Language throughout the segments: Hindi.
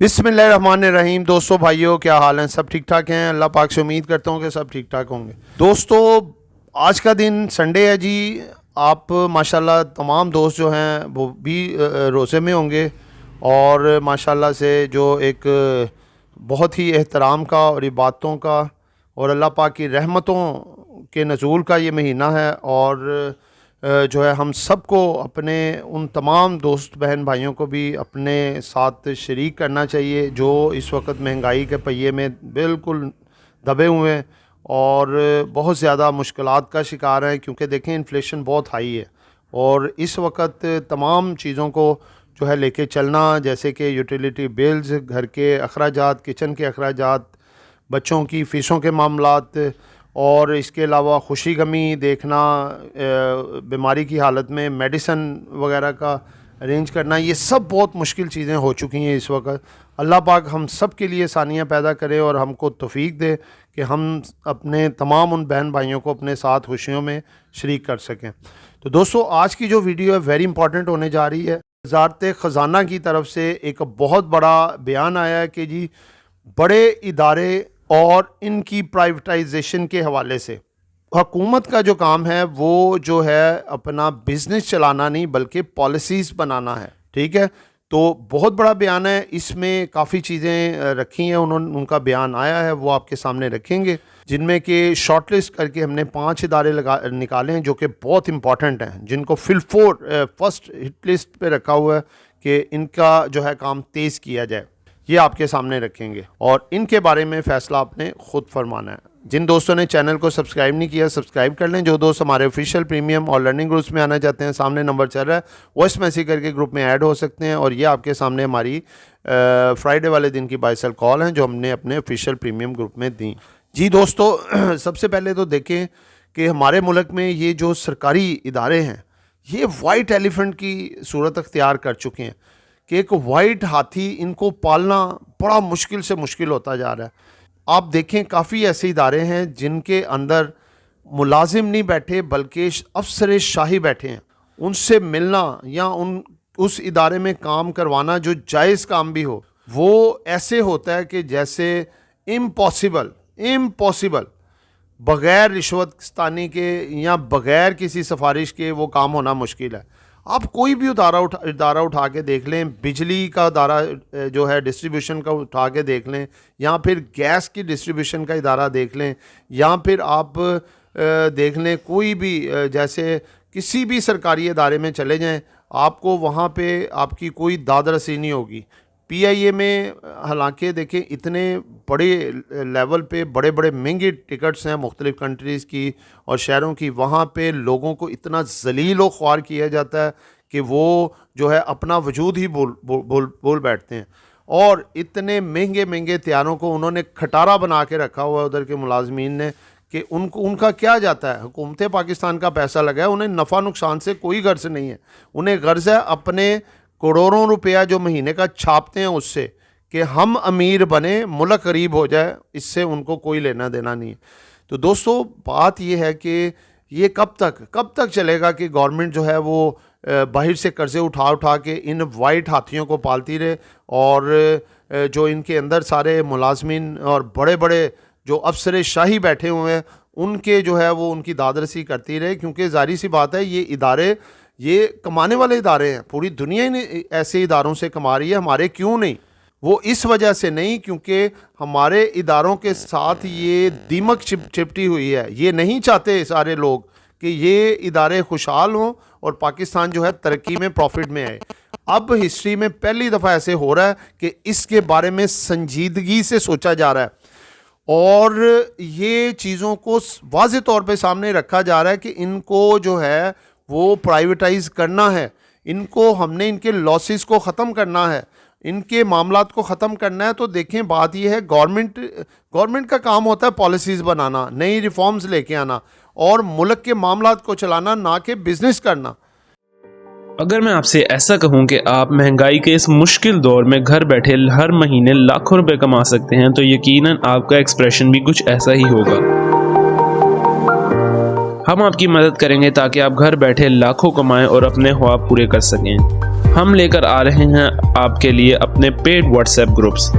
बिस्मिल्लाहिर्रहमानिर्रहीम। दोस्तों भाइयों, क्या हाल है? सब ठीक ठाक हैं? अल्लाह पाक से उम्मीद करता हूँ कि सब ठीक ठाक होंगे। दोस्तों, आज का दिन संडे है जी। आप माशाल्लाह तमाम दोस्त जो हैं वो भी रोज़े में होंगे और माशाल्लाह से जो एक बहुत ही एहतराम का और इबादतों का और अल्लाह पाक की रहमतों के नज़ूल का ये महीना है। और जो है हम सबको अपने उन तमाम दोस्त बहन भाइयों को भी अपने साथ शरीक करना चाहिए जो इस वक्त महंगाई के पहिए में बिल्कुल दबे हुए हैं और बहुत ज़्यादा मुश्किलात का शिकार हैं। क्योंकि देखें, इन्फ्लेशन बहुत हाई है और इस वक्त तमाम चीज़ों को जो है लेके चलना, जैसे कि यूटिलिटी बिल्स, घर के अखराजात, किचन के अखराजात, बच्चों की फ़ीसों के मामलात और इसके अलावा खुशी गमी देखना, बीमारी की हालत में मेडिसन वगैरह का अरेंज करना, ये सब बहुत मुश्किल चीज़ें हो चुकी हैं इस वक्त। अल्लाह पाक हम सब के लिए आसानियाँ पैदा करे और हमको तौफीक दे कि हम अपने तमाम उन बहन भाइयों को अपने साथ खुशियों में शरीक कर सकें। तो दोस्तों, आज की जो वीडियो है वेरी इंपॉर्टेंट होने जा रही है। वज़ारत ख़ज़ाना की तरफ से एक बहुत बड़ा बयान आया है कि जी बड़े इदारे और इनकी प्राइवेटाइजेशन के हवाले से हुकूमत का जो काम है वो जो है अपना बिज़नेस चलाना नहीं बल्कि पॉलिसीज़ बनाना है। ठीक है, तो बहुत बड़ा बयान है, इसमें काफ़ी चीज़ें रखी हैं उन्होंने, उनका बयान आया है वो आपके सामने रखेंगे, जिनमें कि शॉर्टलिस्ट करके हमने 5 इदारे निकाले हैं जो कि बहुत इंपॉर्टेंट हैं, जिनको फर्स्ट हिट लिस्ट पे रखा हुआ है कि इनका जो है काम तेज़ किया जाए। ये आपके सामने रखेंगे और इनके बारे में फ़ैसला आपने ख़ुद फरमाना है। जिन दोस्तों ने चैनल को सब्सक्राइब नहीं किया, सब्सक्राइब कर लें। जो दोस्त हमारे ऑफिशियल प्रीमियम और लर्निंग ग्रुप्स में आना चाहते हैं, सामने नंबर चल रहा है, वॉइस मैसेज करके ग्रुप में ऐड हो सकते हैं। और ये आपके सामने हमारी फ्राइडे वाले दिन की बाइसल कॉल हैं जो हमने अपने ऑफिशियल प्रीमियम ग्रुप में दी। जी दोस्तों, सबसे पहले तो देखें कि हमारे मुल्क में ये जो सरकारी इदारे हैं ये वाइट एलिफेंट की सूरत अख्तियार कर चुके हैं कि एक वाइट हाथी, इनको पालना बड़ा मुश्किल से मुश्किल होता जा रहा है। आप देखें, काफ़ी ऐसे इदारे हैं जिनके अंदर मुलाजिम नहीं बैठे बल्कि अफसर शाही बैठे हैं। उनसे मिलना या उस इदारे में काम करवाना जो जायज़ काम भी हो, वो ऐसे होता है कि जैसे इम्पॉसिबल बग़ैर रिश्वतस्तानी के या बग़ैर किसी सिफारिश के वो काम होना मुश्किल है। आप कोई भी इदारा उठा के देख लें, बिजली का इदारा जो है डिस्ट्रीब्यूशन का उठा के देख लें, या फिर गैस की डिस्ट्रीब्यूशन का इदारा देख लें, या फिर आप देख लें कोई भी जैसे किसी भी सरकारी इदारे में चले जाएं, आपको वहाँ पे आपकी कोई दाद रसी नहीं होगी। PIA में हालांकि देखें इतने बड़े लेवल पे बड़े बड़े महंगे टिकट्स हैं मुख्तलिफ़ कंट्रीज़ की और शहरों की, वहाँ पे लोगों को इतना जलील व ख्वार किया जाता है कि वो जो है अपना वजूद ही बोल बैठते हैं। और इतने महंगे महंगे त्यारों को उन्होंने खटारा बना के रखा हुआ है उधर के मुलाजमीन ने कि उनका क्या जाता है, हुकूमत पाकिस्तान का पैसा लगा है, उन्हें नफ़ा नुकसान से कोई गर्ज नहीं है। उन्हें गर्ज है अपने करोड़ों रुपया जो महीने का छापते हैं उससे कि हम अमीर बने, मुल्क गरीब हो जाए, इससे उनको कोई लेना देना नहीं है। तो दोस्तों, बात ये है कि ये कब तक चलेगा कि गवर्नमेंट जो है वो बाहर से कर्ज़े उठा के इन वाइट हाथियों को पालती रहे और जो इनके अंदर सारे मुलाजमीन और बड़े बड़े जो अफसर शाही बैठे हुए हैं उनके जो है वो उनकी दादरसी करती रहे। क्योंकि ज़ाहिर सी बात है, ये इदारे ये कमाने वाले इदारे हैं, पूरी दुनिया ही ऐसे इदारों से कमा रही है, हमारे क्यों नहीं? वो इस वजह से नहीं क्योंकि हमारे इदारों के साथ ये दीमक चिपटी हुई है। ये नहीं चाहते सारे लोग कि ये इदारे खुशहाल हों और पाकिस्तान जो है तरक्की में, प्रॉफिट में आए। अब हिस्ट्री में पहली दफ़ा ऐसे हो रहा है कि इसके बारे में संजीदगी से सोचा जा रहा है और ये चीज़ों को वाज़े तौर पे सामने रखा जा रहा है कि इनको जो है वो प्राइवेटाइज करना है, इनको हमने इनके लॉसेस को ख़त्म करना है, इनके मामलात को ख़त्म करना है। तो देखें, बात यह है, गवर्नमेंट का काम होता है पॉलिसीज़ बनाना, नई रिफॉर्म्स लेके आना और मुल्क के मामलात को चलाना, ना कि बिज़नेस करना। अगर मैं आपसे ऐसा कहूं कि आप महंगाई के इस मुश्किल दौर में घर बैठे हर महीने लाखों रुपए कमा सकते हैं, तो यकीनन आपका एक्सप्रेशन भी कुछ ऐसा ही होगा। हम आपकी मदद करेंगे ताकि आप घर बैठे लाखों कमाएं और अपने ख्वाब पूरे कर सकें। हम लेकर आ रहे हैं आपके लिए अपने पेड व्हाट्सएप ग्रुप्स।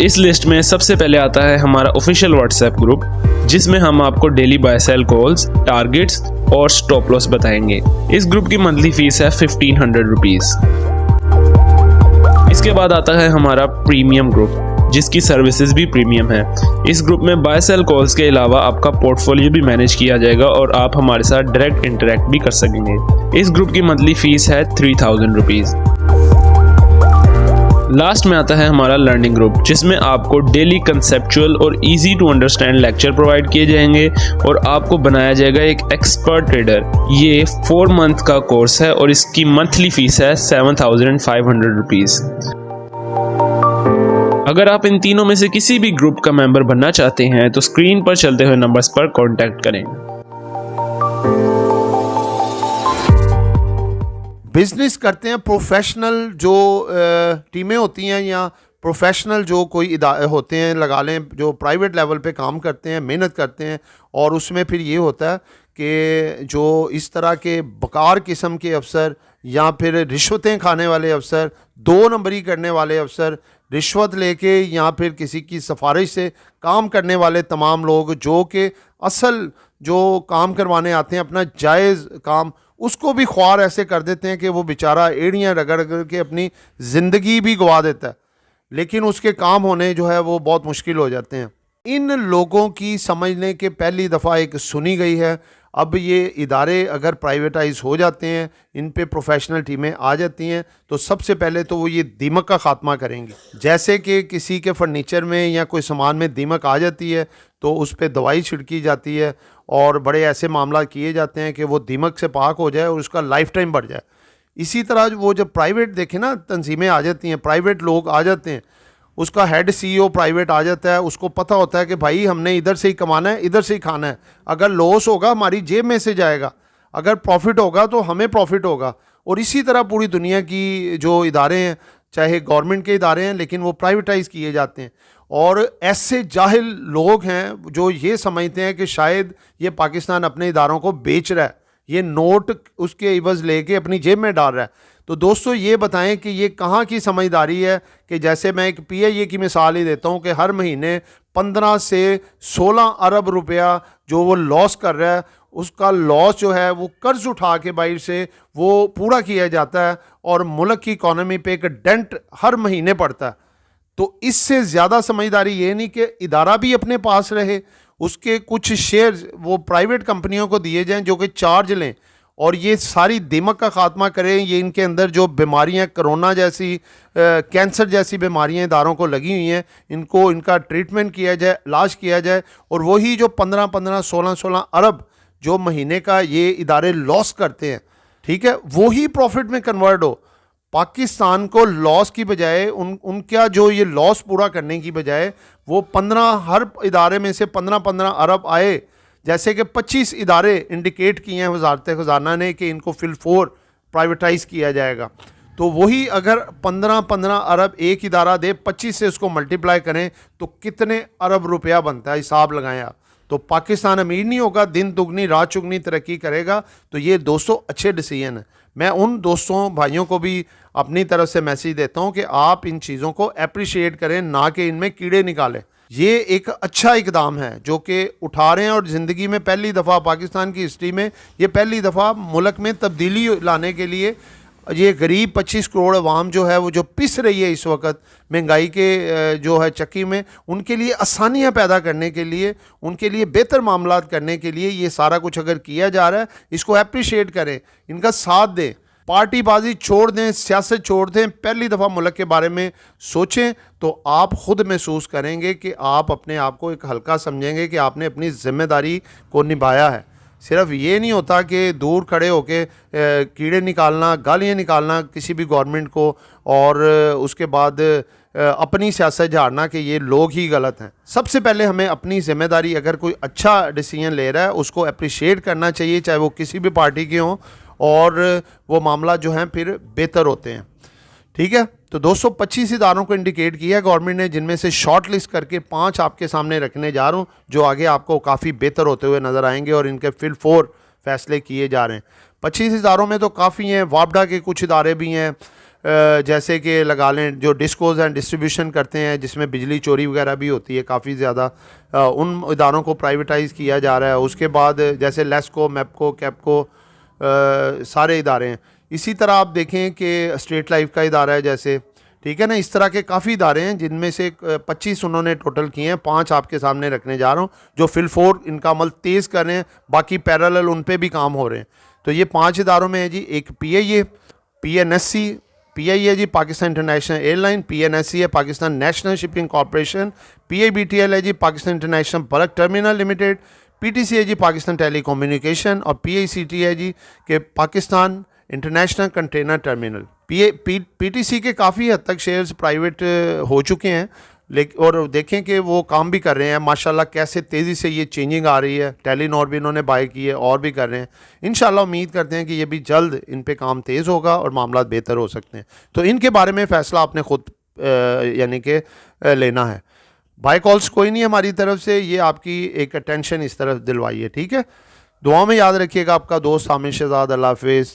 इस लिस्ट में सबसे पहले आता है हमारा ऑफिशियल व्हाट्सएप ग्रुप, जिसमें हम आपको daily buy sell calls, targets और स्टॉप लॉस बताएंगे। इस ग्रुप की मंथली फीस है 1500 रुपीज़। इसके बाद आता है हमारा प्रीमियम ग्रुप, जिसकी सर्विसेज भी प्रीमियम है। इस ग्रुप में बाय सेल कॉल्स के अलावा आपका पोर्टफोलियो भी मैनेज किया जाएगा और आप हमारे साथ डायरेक्ट इंटरेक्ट भी कर सकेंगे। इस ग्रुप की मंथली फीस है 3000 रुपीज़। लास्ट में आता है हमारा लर्निंग ग्रुप, जिसमें आपको डेली कंसेप्चुअल और easy to understand lecture provide किए जाएंगे और आपको बनाया जाएगा एक एक्सपर्ट ट्रेडर। ये 4 मंथ का कोर्स है और इसकी मंथली फीस है 7500 रुपीज़। अगर आप इन तीनों में से किसी भी ग्रुप का मेंबर बनना चाहते हैं तो स्क्रीन पर चलते हुए नंबर्स पर कांटेक्ट करें। बिजनेस करते हैं प्रोफेशनल जो टीमें होती हैं या प्रोफेशनल जो कोई होते हैं, लगा लें जो प्राइवेट लेवल पे काम करते हैं, मेहनत करते हैं, और उसमें फिर ये होता है कि जो इस तरह के बकार किस्म के अफसर या फिर रिश्वतें खाने वाले अफसर, 2 नंबरी करने वाले अफसर, रिश्वत लेके या फिर किसी की सिफारिश से काम करने वाले तमाम लोग जो कि असल जो काम करवाने आते हैं अपना जायज़ काम, उसको भी ख्वार ऐसे कर देते हैं कि वो बेचारा एड़ियाँ रगड़ रगड़ के अपनी ज़िंदगी भी गवा देता है, लेकिन उसके काम होने जो है वो बहुत मुश्किल हो जाते हैं। इन लोगों की समझने के पहली दफ़ा एक सुनी गई है। अब ये इदारे अगर प्राइवेटाइज हो जाते हैं, इन पे प्रोफेशनल टीमें आ जाती हैं, तो सबसे पहले तो वो ये दीमक का ख़ात्मा करेंगे। जैसे कि किसी के फर्नीचर में या कोई सामान में दीमक आ जाती है तो उस पर दवाई छिड़की जाती है और बड़े ऐसे मामला किए जाते हैं कि वो दीमक से पाक हो जाए और उसका लाइफ टाइम बढ़ जाए। इसी तरह वो जब प्राइवेट देखें ना, तंजीमें आ जाती हैं, प्राइवेट लोग आ जाते हैं, उसका हेड सीईओ प्राइवेट आ जाता है, उसको पता होता है कि भाई हमने इधर से ही कमाना है, इधर से ही खाना है। अगर लॉस होगा हमारी जेब में से जाएगा, अगर प्रॉफिट होगा तो हमें प्रॉफिट होगा। और इसी तरह पूरी दुनिया की जो इदारे हैं, चाहे गवर्नमेंट के इदारे हैं, लेकिन वो प्राइवेटाइज किए जाते हैं। और ऐसे जाहिल लोग हैं जो ये समझते हैं कि शायद ये पाकिस्तान अपने इदारों को बेच रहा है, ये नोट उसके इवज़ लेके अपनी जेब में डाल रहा है। तो दोस्तों ये बताएं कि ये कहाँ की समझदारी है कि जैसे मैं एक पीआईए की मिसाल ही देता हूँ कि हर महीने 15 से 16 अरब रुपया जो वो लॉस कर रहा है, उसका लॉस जो है वो कर्ज उठा के बाहर से वो पूरा किया जाता है और मुल्क की इकॉनमी पे एक डेंट हर महीने पड़ता है। तो इससे ज़्यादा समझदारी ये नहीं कि इदारा भी अपने पास रहे, उसके कुछ शेयर वो प्राइवेट कंपनियों को दिए जाएं जो कि चार्ज लें और ये सारी दीमक का ख़ात्मा करें। ये इनके अंदर जो बीमारियां, कोरोना जैसी, कैंसर जैसी बीमारियां इदारों को लगी हुई हैं, इनको इनका ट्रीटमेंट किया जाए, इलाज किया जाए, और वही जो 15-15, 16-16 अरब जो महीने का ये इदारे लॉस करते हैं, ठीक है, वही प्रॉफिट में कन्वर्ट हो। पाकिस्तान को लॉस की बजाय उनका जो ये लॉस पूरा करने की बजाय वो 15, हर इदारे में से 15-15 अरब आए। जैसे कि 25 इदारे इंडिकेट किए हैं वजारत ख़जाना ने कि इनको फिल-4 प्राइवेटाइज़ किया जाएगा। तो वही अगर 15-15 अरब एक इदारा दे, 25 से उसको मल्टीप्लाई करें तो कितने अरब रुपया बनता है, हिसाब लगाएं आप। तो पाकिस्तान अमीर नहीं होगा, दिन दुगनी रात चुगनी तरक्की करेगा। तो ये दोस्तों अच्छे डिसीजन है। मैं उन दोस्तों भाइयों को भी अपनी तरफ से मैसेज देता हूँ कि आप इन चीज़ों को अप्रिशिएट करें, ना कि इनमें कीड़े निकालें। ये एक अच्छा इकदाम है जो कि उठा रहे हैं और ज़िंदगी में पहली दफ़ा पाकिस्तान की हिस्ट्री में ये पहली दफ़ा मुल्क में तब्दीली लाने के लिए ये गरीब 25 करोड़ अवाम जो है वो जो पिस रही है इस वक्त महंगाई के जो है चक्की में, उनके लिए आसानियां पैदा करने के लिए, उनके लिए बेहतर मामलात करने के लिए ये सारा कुछ अगर किया जा रहा है, इसको अप्रिशिएट करें, इनका साथ दें, पार्टीबाजी छोड़ दें, सियासत छोड़ दें, पहली दफ़ा मुल्क के बारे में सोचें। तो आप ख़ुद महसूस करेंगे कि आप अपने आप को एक हल्का समझेंगे कि आपने अपनी ज़िम्मेदारी को निभाया है। सिर्फ ये नहीं होता कि दूर खड़े होके कीड़े निकालना, गालियाँ निकालना किसी भी गवर्नमेंट को और उसके बाद अपनी सियासत झाड़ना कि ये लोग ही गलत हैं। सबसे पहले हमें अपनी ज़िम्मेदारी, अगर कोई अच्छा डिसीजन ले रहा है उसको अप्रिशिएट करना चाहिए, चाहे वो किसी भी पार्टी के हों, और वो मामला जो हैं फिर बेहतर होते हैं। ठीक है, तो दोस्तों 25 इदारों को इंडिकेट किया है गवर्नमेंट ने, जिनमें से शॉर्ट लिस्ट करके 5 आपके सामने रखने जा रहा हूँ जो आगे आपको काफ़ी बेहतर होते हुए नज़र आएंगे और इनके फिल-4 फैसले किए जा रहे हैं। 25 इदारों में तो काफ़ी हैं, वापडा के कुछ इदारे भी हैं, जैसे कि लगा लें जो डिस्कोज एंड डिस्ट्रीब्यूशन करते हैं जिसमें बिजली चोरी वगैरह भी होती है काफ़ी ज़्यादा, उन इदारों को प्राइवेटाइज़ किया जा रहा है। उसके बाद जैसे लेस्को, मैपको, कैपको, सारे इदारे हैं। इसी तरह आप देखें कि स्ट्रीट लाइफ का इदारा है जैसे, ठीक है ना, इस तरह के काफ़ी इदारे हैं जिनमें से 25 उन्होंने टोटल किए हैं, 5 आपके सामने रखने जा रहा हूँ जो फिलफोर इनका अमल तेज़ कर रहे हैं, बाकी पैरेलल उन पे भी काम हो रहे हैं। तो ये 5 इदारों में है जी, एक PIA, PNSC, PIA है जी पाकिस्तान इंटरनेशनल एयरलाइन, PNSC है Pakistan national shipping corporation, PIBTL है जी Pakistan international bulk terminal limited, PTC है जी पाकिस्तान टेलीकम्युनिकेशन, और PICT है जी के Pakistan international container terminal. PTC के काफ़ी हद तक शेयर्स प्राइवेट हो चुके हैं, लेकिन और देखें कि वो काम भी कर रहे हैं माशाल्लाह, कैसे तेज़ी से ये चेंजिंग आ रही है। टेलीनॉर भी इन्होंने बाय की है और भी कर रहे हैं। इंशाल्लाह उम्मीद करते हैं कि ये भी जल्द इन पे काम तेज़ होगा और मामला बेहतर हो सकते हैं। तो इनके बारे में फ़ैसला आपने ख़ुद यानी कि लेना है। बाय कॉल्स कोई नहीं हमारी तरफ से, ये आपकी एक अटेंशन इस तरफ दिलवाई है, ठीक है। दुआ में याद रखिएगा। आपका दोस्त हामिद शहजाद। अल्लाह हाफिज़।